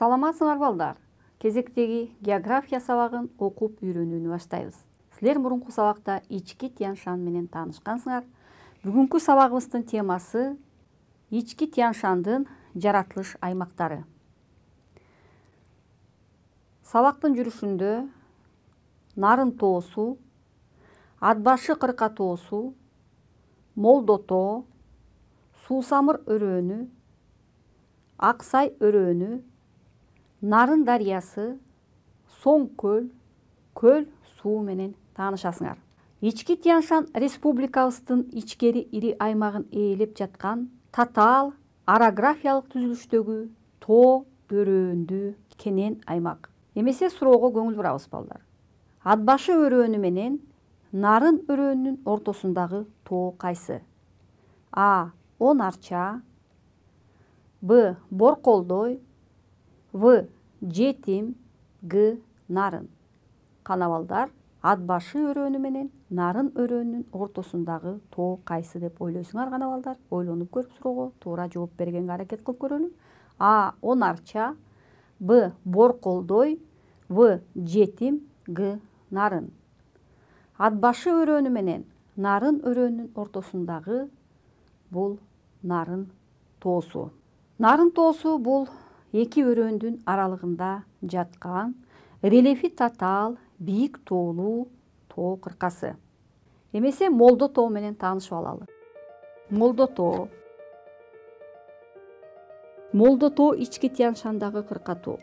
Саламатсыңар балдар. Кезектеги география сабагын окуп үйрөнүүнү баштайбыз. Силер мурунку сабакта ички Тянь-Шань менен таанышкансыңар. Бүгүнкү сабагыбыздын темасы ички Тянь-Шаньдын жаратылыш аймактары. Сабактын жүрүшүндө Нарын тоосу, Атбашы кырка тоосу, Молдо тоо, Суусамыр өрөөнү, Аксай өрөөнү, Нарын дарыясы, Соң көл, көл суу менен таанышасыңар. Ички Тянь-Шань республикабыздын ичкери ири аймагын ээлеп жаткан татаал орографиялык түзүлүштөгү тоо өрөөндүү кенен аймак. Эмесе суроого көңүл бурабыз балдар. Атбашы өрөөнү менен Нарын өрөөнүнүн ортосундагы тоо кайсы? А. Он Арча, Б. Борколдой, В. Жетим, Г. Нарын. Кана балдар, Атбашы өрөөнү менен Нарын өрөөнүнүн ортосундагы тоо кайсы деп ойлойсуңар кана балдар? Ойлонуп көрүп суроого туура жооп бергенге аракет кылып көрөлү. А. Он Арча, Б. Борколдой, В. Жетим, Г. Нарын. Атбашы өрөөнү менен Нарын өрөөнүнүн ортосундагы бул Нарын тоосу. Нарын тоосу бул эки өрөөндүн аралыгында жаткан рельефи татаал бийик тоолуу тоо кыркасы. Эмесе Молдо тоо менен таанышып алалы. Молдо тоо. Молдо тоо ички Тянь-Шаньдагы кырка тоо.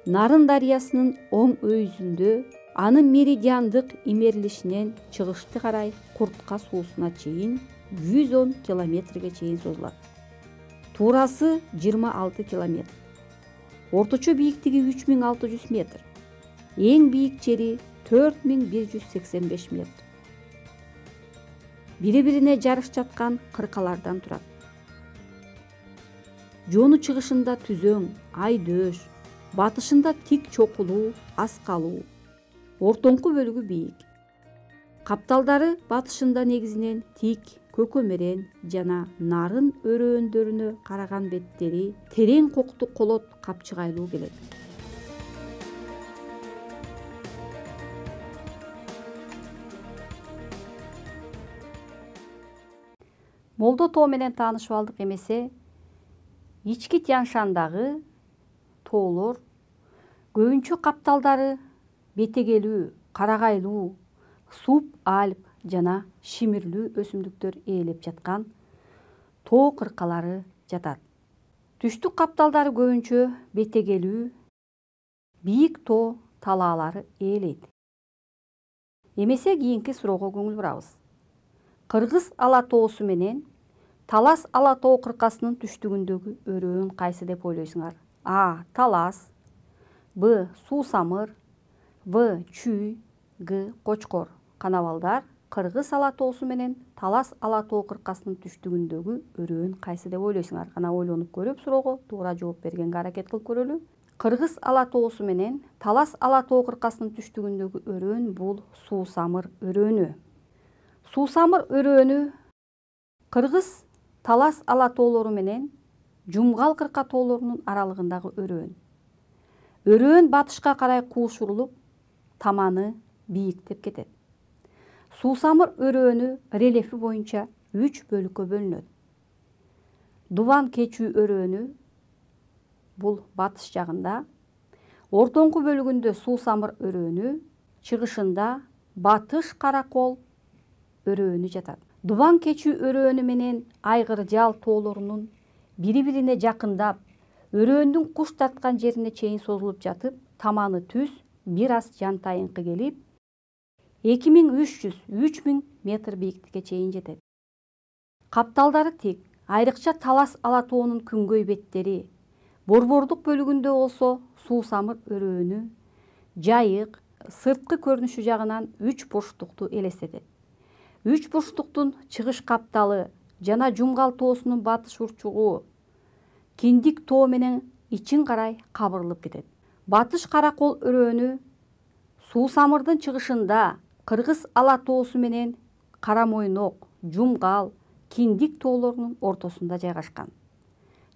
Нарын дарыясынын оң өйүзүндө анын меридиандык имерилишинен чыгышты карай Куртка суусуна чейин 110 километрге чейин созулат. Туурасы 26 километр. Орточо бийиктиги 3600 метр. Эң бийик жери 4185 метр. Бири-бирине жарыш жаткан кыркалардан турат. Жону чыгышында түзөң, айдөш, батышында тик чокулуу, аскалуу. Ортоңку бөлүгү бийик. Капталдары батышында негизинен тик, көкөмерен жана нарын өрөөндөрүнө караган беттери терең кокту колот капчыгайлуу келет. Молдо тоо менен таанышып алдык. Эмесе ички Тянь-Шаньдагы тоолор көбүнчө капталдары бетегелүү, карагайлуу, суб-альп жана шимирлүү өсүмдүктөр ээлеп жаткан тоо кыркалары жатат. Түштүк капталдары көбүнчө бетегелүү, бийик тоо талаалары ээлейт. Эмесе кийинки суроого көңүл бурабыз. Кыргыз ала тоосу менен Талас ала тоо кыркасынын түштүгүндөгү өрөөн кайсы деп ойлойсуңар? А. Талас, Б. Суусамыр, В. Чүй, Г. Кочкор. Кана балдар, Кыргыз ала тоосу менен Талас ала тоо кыркасынын түштүгүндөгү өрөөн кайсы деп ойлойсуңар? Кана ойлонуп көрүп суроого туура жооп бергенге аракет кылып көрөлү. Кыргыз ала тоосу менен Талас ала тоо кыркасынын түштүгүндөгү өрөөн бул Суусамыр өрөөнү. Суусамыр өрөөнү Кыргыз Талас ала тоолору менен Жумгал кырка тоолорунун аралыгындагы өрөөн. Өрөөн батышка карай куушурулуп, таманы бийиктеп кетет. Суусамыр өрөөнү рельефи боюнча 3 бөлүккө бөлүнөт. Дубан кечүү өрөөнү бул батыш жагында, ортоңку бөлүгүндө Суусамыр өрөөнү, чыгышында Батыш каракол өрөөнү жатат. Дубан кечүү өрөөнү менен Айгыр жал тоолорунун бири-бирине жакындап, өрөөндүн куш тарткан жерине чейин созулуп жатып, таманы түз, бир аз жантайыңкы келип, 2300–3000 метр бийиктикке чейин жетет. Капталдары тик, айрыкча Талас ала тоонун күнгөй беттери, борбордук бөлүгүндө болсо Суусамыр өрөөнү жайык, сырткы көрүнүшү жагынан 3 бурчтукту элестетет. 3 бурчтуктун чыгыш капталы жана Жумгал тоосунун батыш урчугу киндик тоо менен ичин карай кабырылып кетет. Батыш каракол өрөөнү Суусамырдын чыгышында Кыргыз ала тоосу менен Карамойнок, Жумгал, Киндик тоолорунун ортосунда жайгашкан.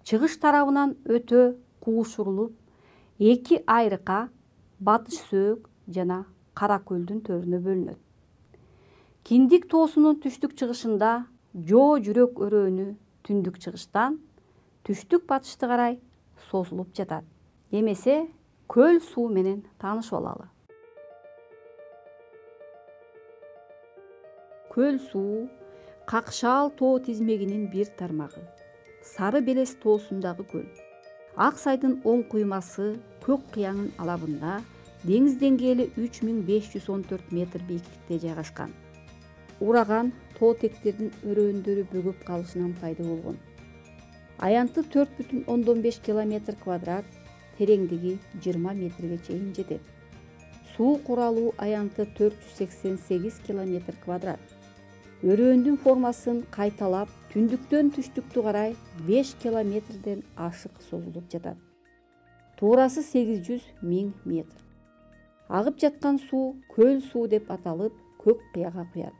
Чыгыш тарабынан өтө куушурулуп, эки айрыкка Батыш Сөөк жана Кара көлдүн төрүнө бөлүнөт. Киндик тоосунун түштүк чыгышында Жоо жүрөк өрөөнү түндүк чыгыштан түштүк батышты карай созулуп жатат. Эмесе көл суу менен таанышып алалы. Көл суу Какшаал тоо тизмегинин бир тармагы. Сары Белес тоосундагы көл. Ак Сайдын оң куймасы Көк кыянын алабында деңиз деңгээли 3514 метр бийиктикте жайгашкан. Ураган тоо тектердин өрөөндөрү бөгөп калышынан пайда болгон. Аянты 4,5 километр квадрат, тереңдиги 20 метрге чейин жетет. Суу куралуу аянты 488 километр квадрат. Өрөөндүн формасын кайталап, түндүктөн түштүктү карай 5 километрден ашык созулуп жатат. Туурасы 800 000 метр. Агып жаткан суу көл суу деп аталып, Көк кыяга куят.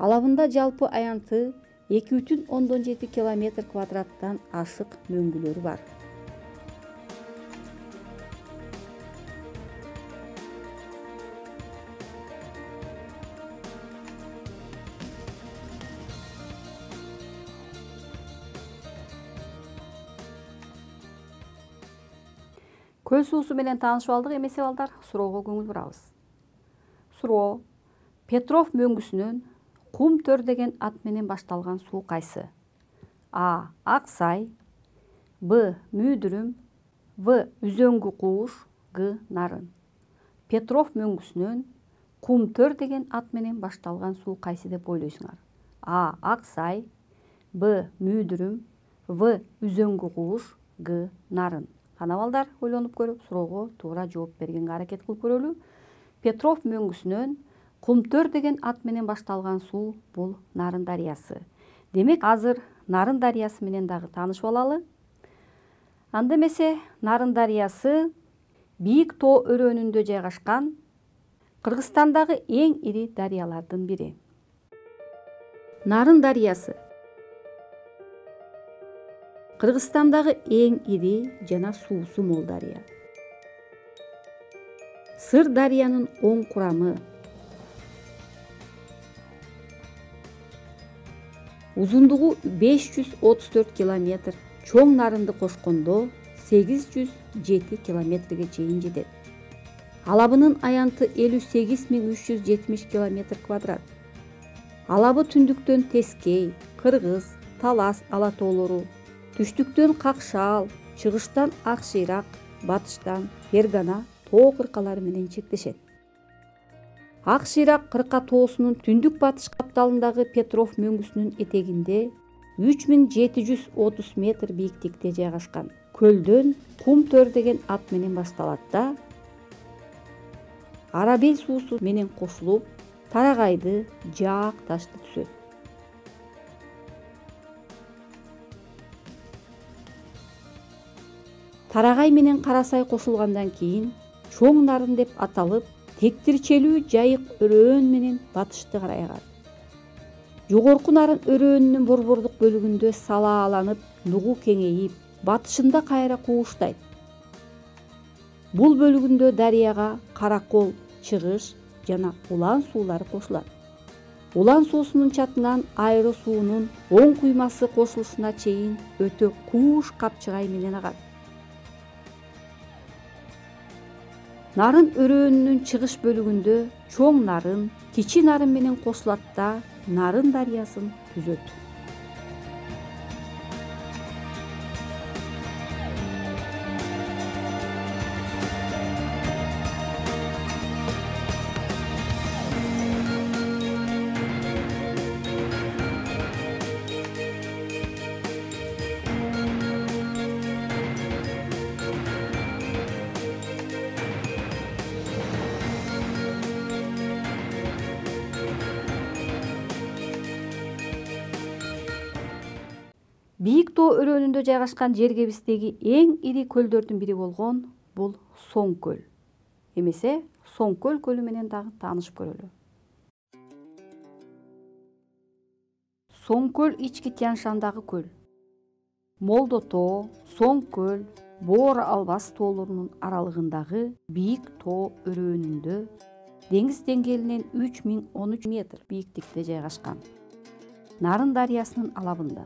Алабында жалпы аянты 2,7 километр квадраттан ашык мөңгүлөрү бар. Көл суусу менен таанышып алдык, эмесе балдар, суроого көңүл бурабыз. Суроо: Петров мөңгүсүнөн Кум төр деген ат менен башталган суу кайсы? А. Ак Сай, Б. Мүйдүрүм, В. Үзөңгү кууш, Г. Нарын. Петров мөңгүсүнөн Кум төр деген ат менен башталган суу кайсы деп ойлойсуңар? А. Ак Сай, Б. Мүйдүрүм, В. Үзөңгү кууш, Г. Нарын. Кана балдар, ойлонуп көрүп, суроого туура жооп бергенге аракет кылып көрөлү. Петров мөңгүсүнөн Кум төр деген ат менен башталган суу бул Нарын дарыясы. Демек, азыр Нарын дарыясы менен дагы таанышып алалы. Анда эмесе, Нарын дарыясы бийик тоо өрөөнүндө жайгашкан Кыргызстандагы эң ири дарыялардын бири. Нарын дарыясы Кыргызстандагы эң ири жана суусу мол дарыя. Сыр дарыянын оң курамы. Узундугу 534 километр, чоң Нарынды кошкондо 807 километрге чейин жетет. Алабынын аянты 58.370 километр квадрат. Алабы түндүктөн Тескей, Кыргыз, Талас алатоолору, түштүктөн Какшаал, чыгыштан Ак Шыйрак, батыштан Фергана тоо кыркалары менен чектешет. Ак Шыйрак кырка тоосунун түндүк батыш капталындагы Петров мөңгүсүнүн этегинде 3730 метр бийиктикте жайгашкан. Көлдөн Кум төр деген ат менен башталат да, Арабел суусу менен кошулуп, Тарагайды, Жаак ташты түзөт. Тарагай менен Карасай кошулгандан кийин Чоң Нарын деп аталып, тектирчелүү жайык өрөөн менен батышты карай агат. Жогорку Нарын өрөөнүнүн борбордук бөлүгүндө салааланып, нугу кеңейип, батышында кайра кууштайт. Бул бөлүгүндө дарыяга Каракол, Чыгыш жана Улан суулары кошулат. Улан суусунун чатынан Айры суунун оң куймасы кошулушуна чейин өтө кууш капчыгай менен агат. Нарын өрөөнүнүн чыгыш бөлүгүндө Чоң Нарын, Кичи Нарын менен кошулат да Нарын дарыясын түзөт. Бийик тоо өрөөнүндө жайгашкан жергебиздеги эң ири көлдөрдүн бири болгон бул Соң көл. Эмесе, Соң көл көлү менен дагы таанышып көрөлү. Соң көл Ички Тянь Шандагы көл. Молдо тоо, Соң көл, Боор Албас тоолорунун аралыгындагы бийик тоо өрөөнүндө деңиз деңгээлинен 3013 метр бийиктикте жайгашкан. Нарын дарыясынын алабында.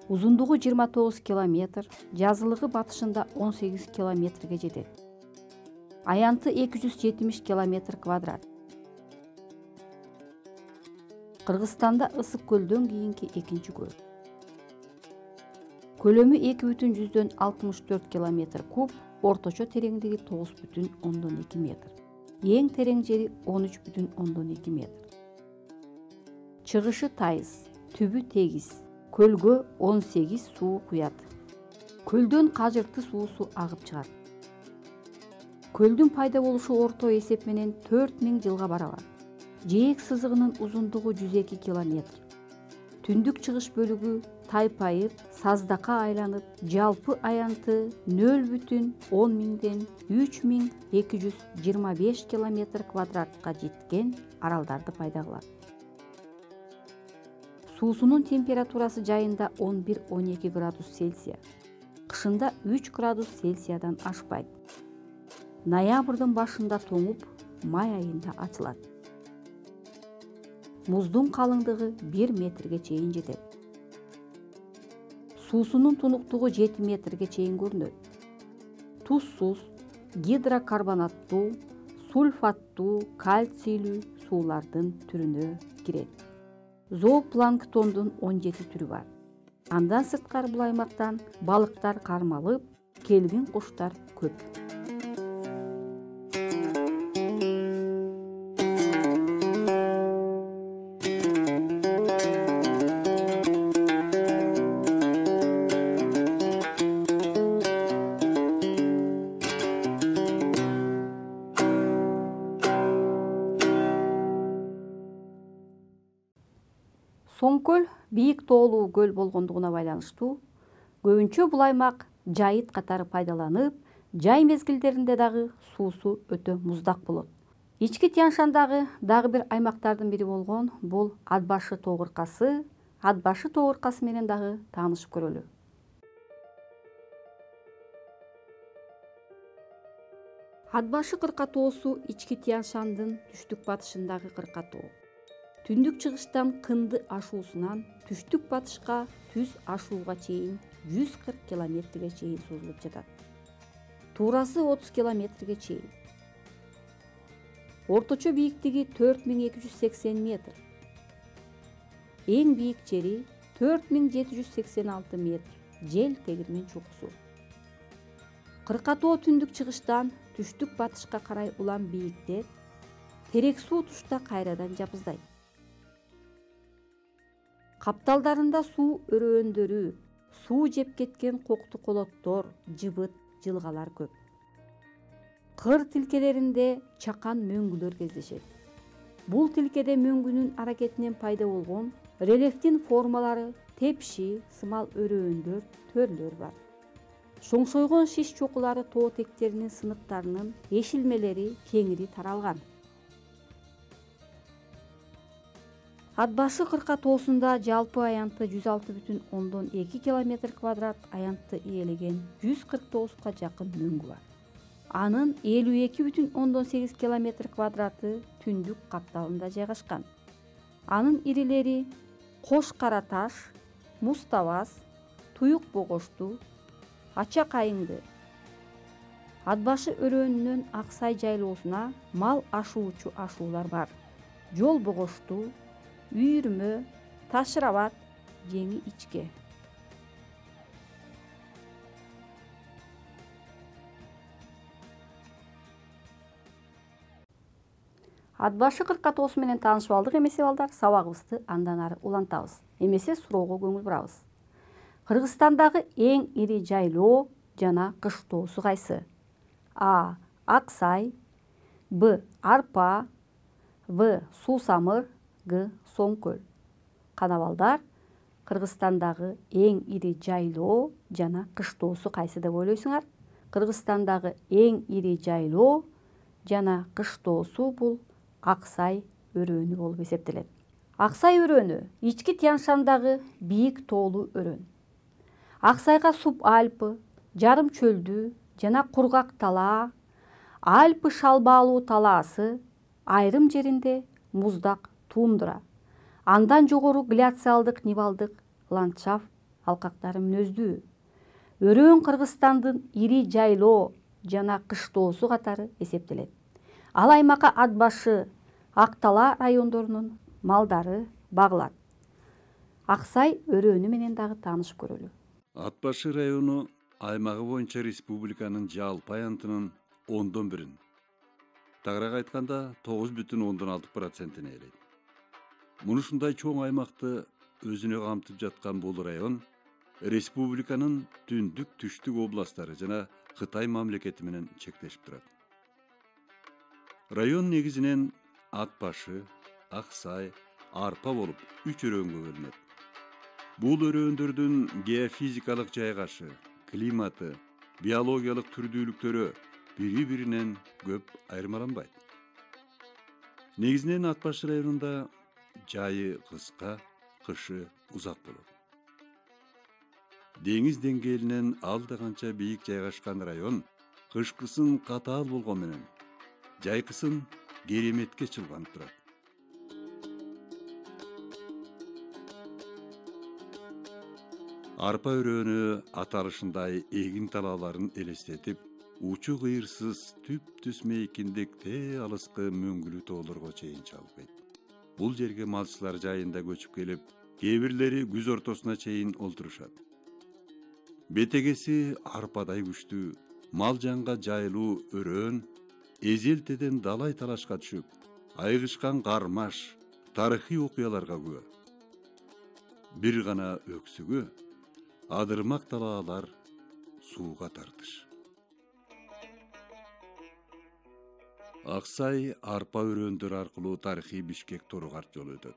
Узундугу 29 километр, жазылыгы батышында 18 километрге жетет. Аянты 270 километр квадрат. Кыргызстанда ысык көлдөн кийинки экинчи көл. Көлөмү 2,64 километр куб, орточо тереңдиги 9,2 метр. Эң терең жери 13,2 метр. Чыгышы тайыз, түбү тегиз. Көлгө 18 суу куят. Көлдөн кажырты суусу агып чыгат. Көлдүн пайда болушу орто эсеп менен 4000 жылга барабар. Жээк сызыгынын узундугу 102 километр. Түндүк чыгыш бөлүгү тайпайып, саздака айланып, жалпы аянты 0,10 миңден 3225 километр квадратка жеткен аралдарды пайда кылат. Суусунун температурасы жайында 11-12 градус Цельсия, кышында 3 градус Цельсиядан ашпайт. Ноябрдын башында тоңуп, май айында ачылат. Муздун калыңдыгы 1 метрге чейин жетет. Суусунун тунуктугу 7 метрге чейин көрүнөт. Тузсуз, гидрокарбонаттуу, сульфаттуу, кальцийлүү суулардын түрүнө кирет. Зоопланктондун 17 түрү бар. Андан сырткары бул аймактан балыктар кармалып, келгин куштар көп. Соңкөл бийик тоолуу көл болгондугуна байланыштуу көбүнчө бул аймак жайыт катары пайдаланып, жай мезгилдеринде дагы суусу өтө муздак болот. Ички Тянь-Шандагы дагы бир аймактардын бири болгон бул Атбашы тоо кыркасы. Атбашы тоо кыркасы менен дагы таанышып көрөлү. Атбашы кырка тоосу Ички Тянь-Шандын түштүк батышындагы кырка тоо. Түндүк чыгыштан Кынды ашуусунан түштүк батышка Түз ашууга чейин 140 километрге чейин созулуп жатат. Туурасы 30 километрге чейин. Орточо бийиктиги 4280 метр. Эң бийик жери 4786 метр. Жел тегирмен чукусу. Кыркатоо түндүк чыгыштан түштүк батышка карай улам бийиктеп, терек суу тушта кайрадан жабыздайт. Капталдарында суу өрөөндөрү, суу жеп кеткен кокту колоттор, жыбыт, жылгалар көп. Кыр тилкелеринде чакан мөңгүлөр кездешет. Бул тилкеде мөңгүнүн аракетинен пайда болгон рельефтин формалары, тепши, сымал өрөөөндөр, төрлөр бар. Шоңшойгон шиш чокулары тоо тектеринин сыныктарынын эшилмелери кеңири таралган. Атбашы кырка тоосунда жалпы аянты 106,2 километр квадрат аянтты ээлеген 149га жакын мөңгү бар. Анын 52,8 километр квадраты түндүк капталында жайгашкан. Анын ирилери Кош кара таш, Муз-Табас, Туюк богошту, Ача кайыңды. Атбашы өрөөнүнөн Аксай жайлоосуна мал ашуучу ашуулар бар. Жол богошту, Үйүрмө, Ташырабад, Жеңи ичке. Атбашы кырка тоосу менен таанышып алдык эмесе балдар, сабагыбызды андан ары улантабыз. Эмесе суроого көңүл бурабыз. Кыргызстандагы эң ири жайлоо жана кыш тоосу кайсы? А. Аксай, Б. Арпа, В. Суусамыр, Г. Соңкөл. Кана балдар, Кыргызстандагы эң ири жайлоо жана кыш тоосу кайсы деп ойлойсуңар? Кыргызстандагы эң ири жайлоо жана кыш тоосу бул Аксай өрөөнү болуп эсептелет. Аксай өрөөнү Ички Тянь-Шандагы бийик тоолуу өрөөн. Аксайга Суб Альпы, жарым чөлдүү жана кургак талаа, Альпы шалбаалуу талаасы, айрым жеринде муздак тундра, андан жогору гляциалдык нивалдык ландшафт алкактары мүнөздүү. Өрөөн Кыргызстандын ири жайлоо жана кыштоосу катары эсептелет. Ал аймакка Ат башы, Ак Талаа райондорунун малдары багылат. Аксай өрөөнү менен дагы таанышып көрөлү. Ат башы району аймагы боюнча республиканын жалпы аянтынын 1/10. Тагыраак айтканда 9,6%-ин ээлейт. Мунушундай чоң аймакты өзүнө камтып жаткан бул район республиканын түндүк түштүк областтары жана Кытай мамлекети менен чектешип турат. Район негизинен Ат башы, Аксай, Арпа болуп 3 өрөөнгө бөлүнөт. Бул өрөөндөрдүн геофизикалык жайгашы, климаты, биологиялык түрдүүлүктөрү бири-биринен көп айырмаланбайт. Негизинен Ат башы районунда жайы кыска, кышы узак болот. Деңиз деңгээлинен алда канча бийик жайгашкан район кышкысын катаал болгон менен жайкысын кереметке чылганып турат. Арпа өрөөнү аталышындай эгин талааларын элестетип, учу кыйырсыз түп-түз мейкиндик те алыскы мөңгүлүү тоолорго чейин чалбайт. Бул жерге малчылар жайында көчүп келип, кээ бирлери күз ортосуна чейин олтурушат. Бетегеси арпадай күчтүү, мал жанга жайлуу өрөөн эзелтеден далай талашка түшүп, айгышкан кармаш, тарыхый окуяларга күбө. Бир гана өксүгү адырмак талаалар сууга тартыш. Аксай арпа өрөөндөрү аркылуу тарыхый Бишкек Торугарт жолу өтөт.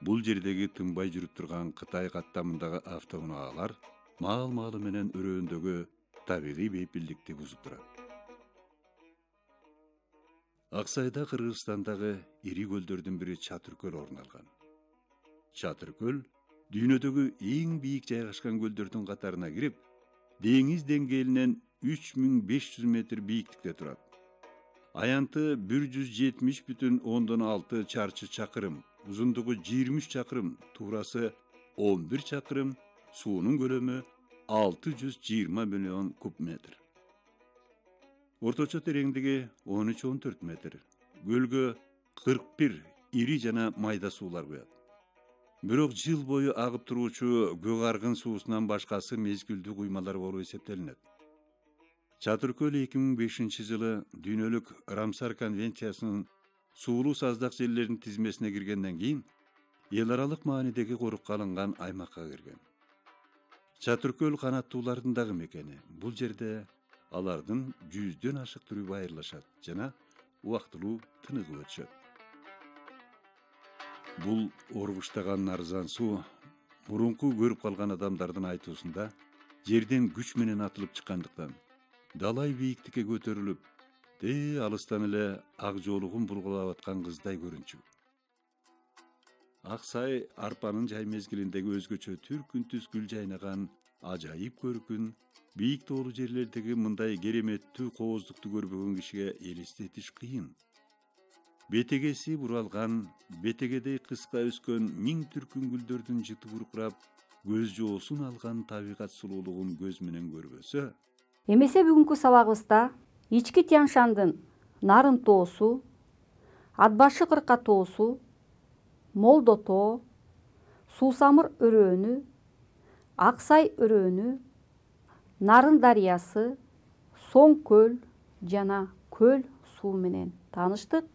Бул жердеги тынбай жүрүп турган Кытай каттамындагы автоунаалар маал-маалы менен өрөөндөгү табигый бейпилдикти бузуп турат. Аксайда Кыргызстандагы ири көлдөрдүн бири Чатыркөл орун алган. Чатыркөл дүйнөдөгү эң бийик жайгашкан көлдөрдүн катарына кирип, деңиз деңгээлинен 3500 метр бийиктикте турат. Аянты 170,6 чарчы чакырым, узундугу 23 чакырым, туурасы 11 чакырым, суунун көлөмү 620 миллион куб метр. Орточо тереңдиги 13-14 метр. Көлгө 41 ири жана майда суулар куят. Бирок жыл бою агып туруучу көк аргын суусунан башкасы мезгилдүү куймалар болуп эсептелинет. Чатыркөл 2005 жылы дүйнөлүк Рамсар конвенциясынын суулуу саздак жерлеринин тизмесине киргенден кийин эл аралык маанидеги корукка алынган аймакка кирген. Чатыркөл канаттуулардын дагы мекени. Бул жерде алардын 100дөн ашык түрү байырлашат жана убактылуу тыныгып өтүшөт. Бул оргуштаган арзан суу мурунку көрүп калган адамдардын айтуусунда жерден күч менен атылып чыккандыктан далай бийиктикке көтөрүлүп, алыстан эле ак жоолугун булгулап аткан кыздай көрүнчү. Аксай арпанын жай мезгилиндеги өзгөчө түркүн түз гүл жайнаган ажайып көркүн, бийик тоолуу жерлердеги мындай кереметтүү кооздукту көрбөгөн кишиге элестетиш кыйын. Бетегеси буралган, бетегедей кыска өскөн миң түркүн гүлдөрдүн жыты буркурап, көз жоосун алган табигат сулуулугун көз менен көрбөсө, Эмесе бүгүнкү сабагыбызда Ички Тянь-Шандын Нарын тоосу, Ат башы кырка тоосу, Молдо тоо, Суусамыр өрөөнү, Аксай өрөөнү, Нарын дарыясы, Соң көл жана көл суу менен тааныштык.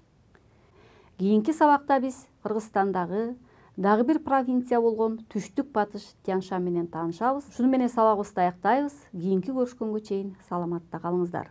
Кийинки сабакта биз Кыргызстандагы дагы бир провинция болгон Түштүк Батыш Тянь-Шань менен таанышабыз. Шуну менен сабагыбызды аяктайбыз. Кийинки көрүшкөнгө чейин саламатта калыңыздар.